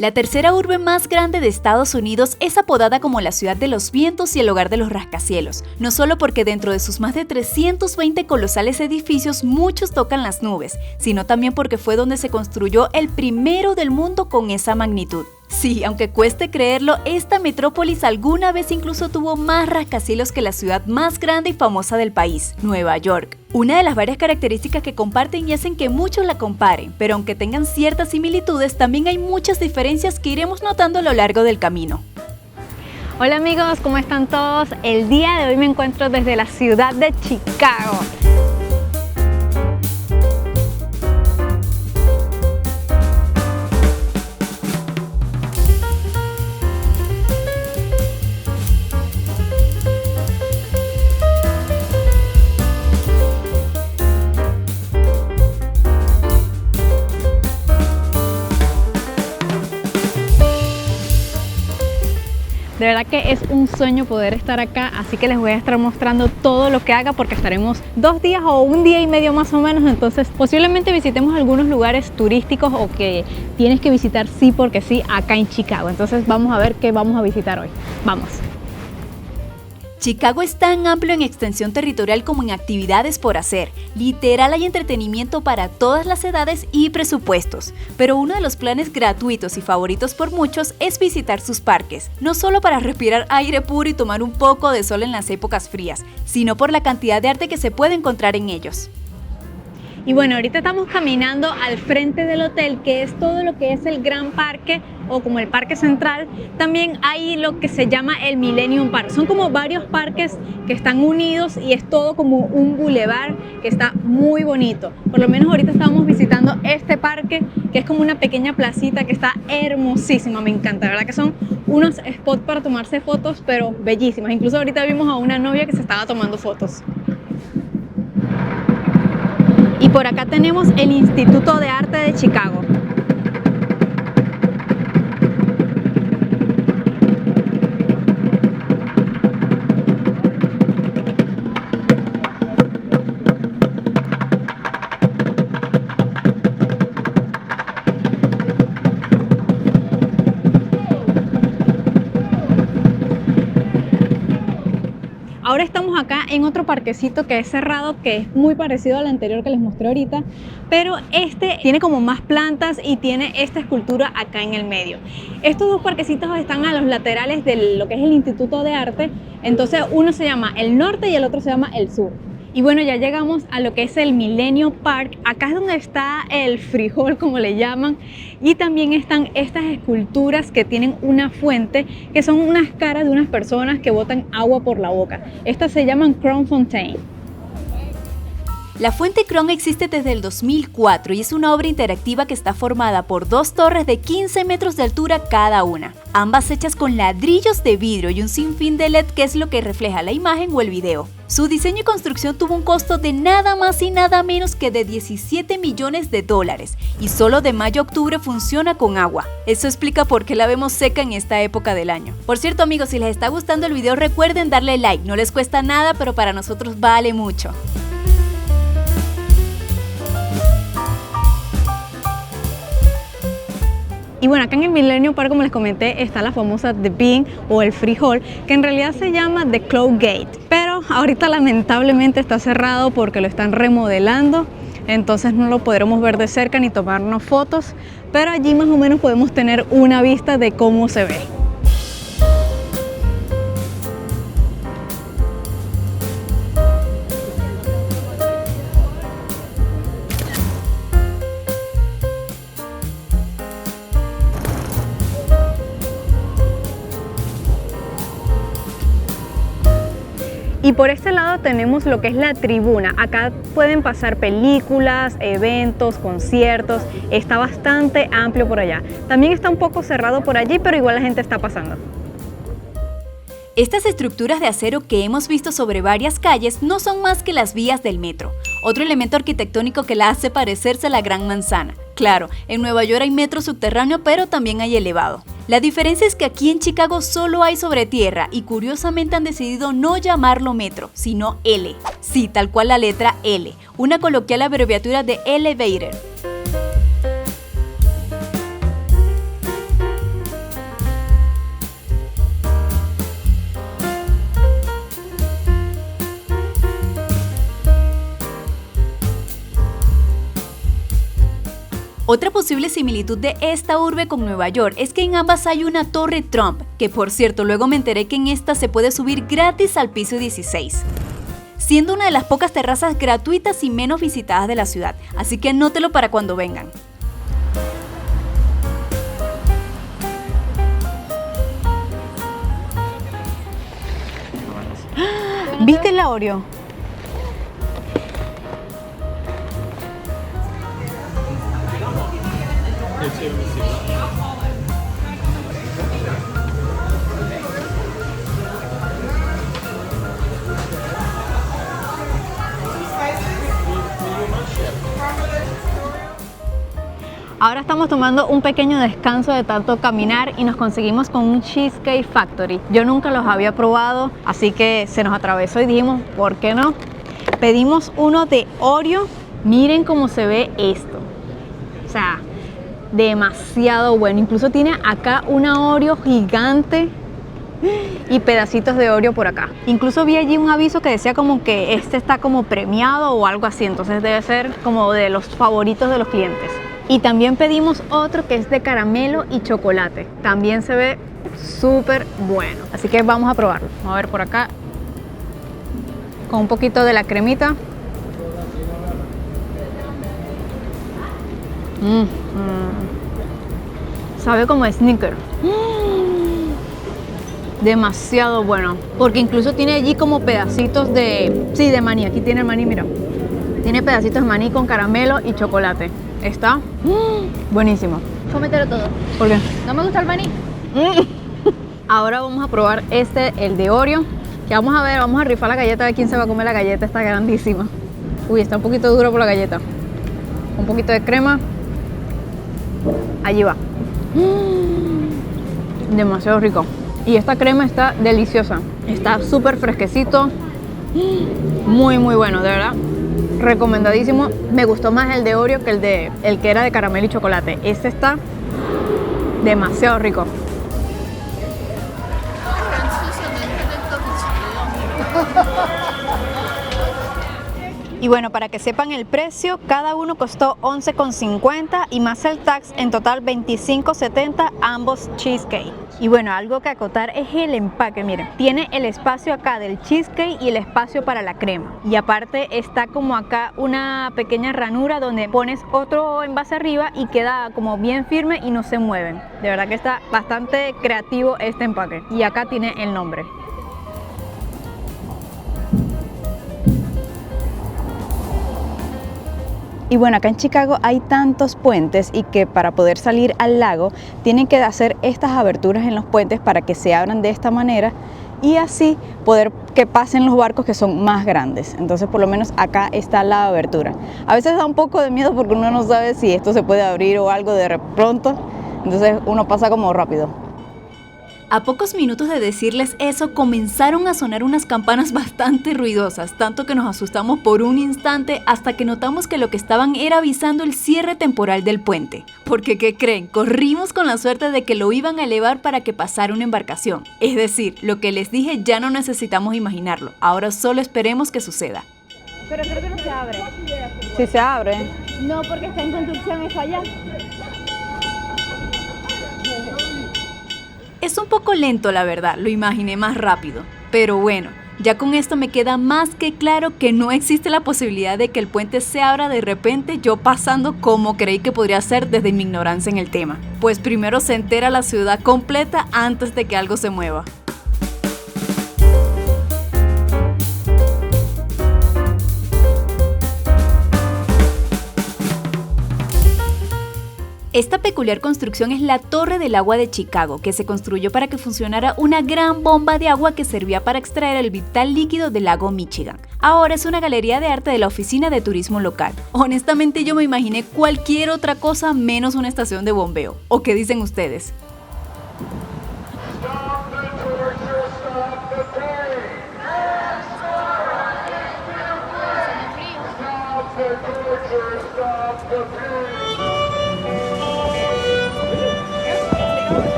La tercera urbe más grande de Estados Unidos es apodada como la ciudad de los vientos y el hogar de los rascacielos, no solo porque dentro de sus más de 320 colosales edificios muchos tocan las nubes, sino también porque fue donde se construyó el primero del mundo con esa magnitud. Sí, aunque cueste creerlo, esta metrópolis alguna vez incluso tuvo más rascacielos que la ciudad más grande y famosa del país, Nueva York. Una de las varias características que comparten y hacen que muchos la comparen, pero aunque tengan ciertas similitudes, también hay muchas diferencias que iremos notando a lo largo del camino. Hola amigos, ¿cómo están todos? El día de hoy me encuentro desde la ciudad de Chicago. De verdad que es un sueño poder estar acá, así que les voy a estar mostrando todo lo que haga porque estaremos 2 días o 1 día y medio más o menos, entonces posiblemente visitemos algunos lugares turísticos o que tienes que visitar sí porque sí acá en Chicago. Entonces vamos a ver qué vamos a visitar hoy. Vamos. Chicago es tan amplio en extensión territorial como en actividades por hacer. Literal hay entretenimiento para todas las edades y presupuestos. Pero uno de los planes gratuitos y favoritos por muchos es visitar sus parques. No solo para respirar aire puro y tomar un poco de sol en las épocas frías, sino por la cantidad de arte que se puede encontrar en ellos. Y bueno, ahorita estamos caminando al frente del hotel, que es todo lo que es el Gran Parque o como el Parque Central. También hay lo que se llama el Millennium Park. Son como varios parques que están unidos y es todo como un bulevar que está muy bonito. Por lo menos ahorita estábamos visitando este parque, que es como una pequeña placita que está hermosísima, me encanta. La verdad que son unos spots para tomarse fotos, pero bellísimas. Incluso ahorita vimos a una novia que se estaba tomando fotos. Y por acá tenemos el Instituto de Arte de Chicago. Ahora estamos acá en otro parquecito que es cerrado, que es muy parecido al anterior que les mostré ahorita, pero este tiene como más plantas y tiene esta escultura acá en el medio. Estos dos parquecitos están a los laterales de lo que es el Instituto de Arte, entonces uno se llama el norte y el otro se llama el sur. Y bueno, ya llegamos a lo que es el Millennium Park. Acá es donde está el frijol, como le llaman, y también están estas esculturas que tienen una fuente, que son unas caras de unas personas que botan agua por la boca. Estas se llaman Crown Fontaine. La fuente Crown existe desde el 2004 y es una obra interactiva que está formada por 2 torres de 15 metros de altura cada una, ambas hechas con ladrillos de vidrio y un sinfín de LED que es lo que refleja la imagen o el video. Su diseño y construcción tuvo un costo de nada más y nada menos que de $17 millones y solo de mayo a octubre funciona con agua. Eso explica por qué la vemos seca en esta época del año. Por cierto amigos, si les está gustando el video recuerden darle like, no les cuesta nada pero para nosotros vale mucho. Y bueno, acá en el Millennium Park, como les comenté, está la famosa The Bean o el frijol, que en realidad se llama The Cloud Gate. Pero ahorita lamentablemente está cerrado porque lo están remodelando, entonces no lo podremos ver de cerca ni tomarnos fotos, pero allí más o menos podemos tener una vista de cómo se ve. Y por este lado tenemos lo que es la tribuna. Acá pueden pasar películas, eventos, conciertos. Está bastante amplio por allá. También está un poco cerrado por allí, pero igual la gente está pasando. Estas estructuras de acero que hemos visto sobre varias calles no son más que las vías del metro, otro elemento arquitectónico que la hace parecerse a la Gran Manzana. Claro, en Nueva York hay metro subterráneo, pero también hay elevado. La diferencia es que aquí en Chicago solo hay sobre tierra y curiosamente han decidido no llamarlo metro, sino L. Sí, tal cual la letra L, una coloquial abreviatura de elevator. Otra posible similitud de esta urbe con Nueva York es que en ambas hay una torre Trump, que por cierto luego me enteré que en esta se puede subir gratis al piso 16, siendo una de las pocas terrazas gratuitas y menos visitadas de la ciudad, así que anótelo para cuando vengan. ¿Viste el Oreo? Ahora estamos tomando un pequeño descanso de tanto caminar y nos conseguimos con un Cheesecake Factory. Yo nunca los había probado, así que se nos atravesó y dijimos, ¿por qué no? Pedimos uno de Oreo. Miren cómo se ve esto. O sea, demasiado bueno. Incluso tiene acá una Oreo gigante y pedacitos de Oreo por acá. Incluso vi allí un aviso que decía como que este está como premiado o algo así. Entonces debe ser como de los favoritos de los clientes. Y también pedimos otro que es de caramelo y chocolate. También se ve súper bueno. Así que vamos a probarlo. Vamos a ver por acá. Con un poquito de la cremita. Sabe como Snickers. Demasiado bueno. Porque incluso tiene allí como pedacitos de... Sí, de maní. Aquí tiene el maní, mira. Tiene pedacitos de maní con caramelo y chocolate. Está buenísimo. Cómetelo todo. ¿Por qué? ¿No me gusta el maní? Ahora vamos a probar el de Oreo. Que vamos a ver, vamos a rifar la galleta, a ver quién se va a comer la galleta. Está grandísima. Uy, está un poquito duro por la galleta. Un poquito de crema. Allí va. Demasiado rico. Y esta crema está deliciosa. Está súper fresquecito. Muy, muy bueno, de verdad. Recomendadísimo. Me gustó más el de Oreo que el que era de caramelo y chocolate. Este está demasiado rico. Y bueno, para que sepan el precio, cada uno costó $11,50 y más el tax, en total $25.70 ambos cheesecake. Y bueno, algo que acotar es el empaque, miren, tiene el espacio acá del cheesecake y el espacio para la crema. Y aparte está como acá una pequeña ranura donde pones otro envase arriba y queda como bien firme y no se mueven. De verdad que está bastante creativo este empaque. Y acá tiene el nombre. Y bueno, acá en Chicago hay tantos puentes y que para poder salir al lago tienen que hacer estas aberturas en los puentes para que se abran de esta manera y así poder que pasen los barcos que son más grandes. Entonces por lo menos acá está la abertura. A veces da un poco de miedo porque uno no sabe si esto se puede abrir o algo de pronto, entonces uno pasa como rápido. A pocos minutos de decirles eso, comenzaron a sonar unas campanas bastante ruidosas, tanto que nos asustamos por un instante hasta que notamos que lo que estaban era avisando el cierre temporal del puente. Porque, ¿qué creen? Corrimos con la suerte de que lo iban a elevar para que pasara una embarcación. Es decir, lo que les dije ya no necesitamos imaginarlo, ahora solo esperemos que suceda. Pero creo que no se abre. Sí se abre. No, porque está en construcción eso allá. Es un poco lento, la verdad, lo imaginé más rápido. Pero bueno, ya con esto me queda más que claro que no existe la posibilidad de que el puente se abra de repente yo pasando como creí que podría ser desde mi ignorancia en el tema. Pues primero se entera la ciudad completa antes de que algo se mueva. Esta peculiar construcción es la Torre del Agua de Chicago, que se construyó para que funcionara una gran bomba de agua que servía para extraer el vital líquido del lago Michigan. Ahora es una galería de arte de la Oficina de Turismo Local. Honestamente yo me imaginé cualquier otra cosa menos una estación de bombeo. ¿O qué dicen ustedes?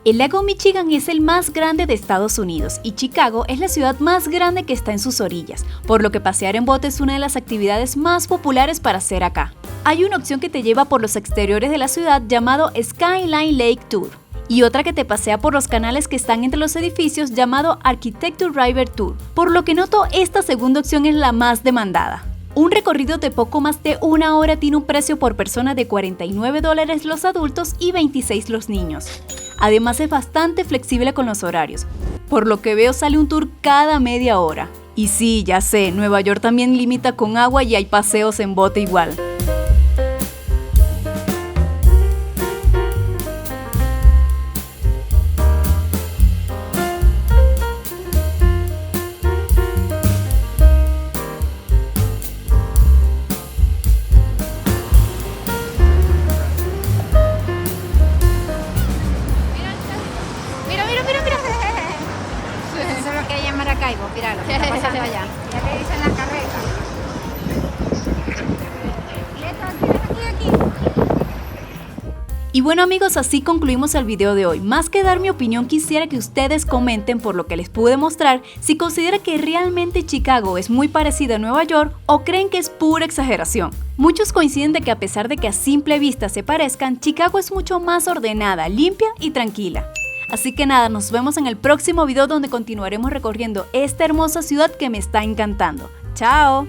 El lago Michigan es el más grande de Estados Unidos y Chicago es la ciudad más grande que está en sus orillas, por lo que pasear en bote es una de las actividades más populares para hacer acá. Hay una opción que te lleva por los exteriores de la ciudad llamado Skyline Lake Tour y otra que te pasea por los canales que están entre los edificios llamado Architecture River Tour, por lo que noto esta segunda opción es la más demandada. Un recorrido de poco más de una hora tiene un precio por persona de $49 los adultos y $26 los niños. Además es bastante flexible con los horarios, por lo que veo sale un tour cada media hora. Y sí, ya sé, Nueva York también limita con agua y hay paseos en bote igual. Eso es lo que ella Maracaibo, mira lo que está pasando allá. Ya le dicen la carreta. Y bueno amigos, así concluimos el video de hoy. Más que dar mi opinión, quisiera que ustedes comenten por lo que les pude mostrar si consideran que realmente Chicago es muy parecida a Nueva York o creen que es pura exageración. Muchos coinciden de que a pesar de que a simple vista se parezcan, Chicago es mucho más ordenada, limpia y tranquila. Así que nada, nos vemos en el próximo video donde continuaremos recorriendo esta hermosa ciudad que me está encantando. ¡Chao!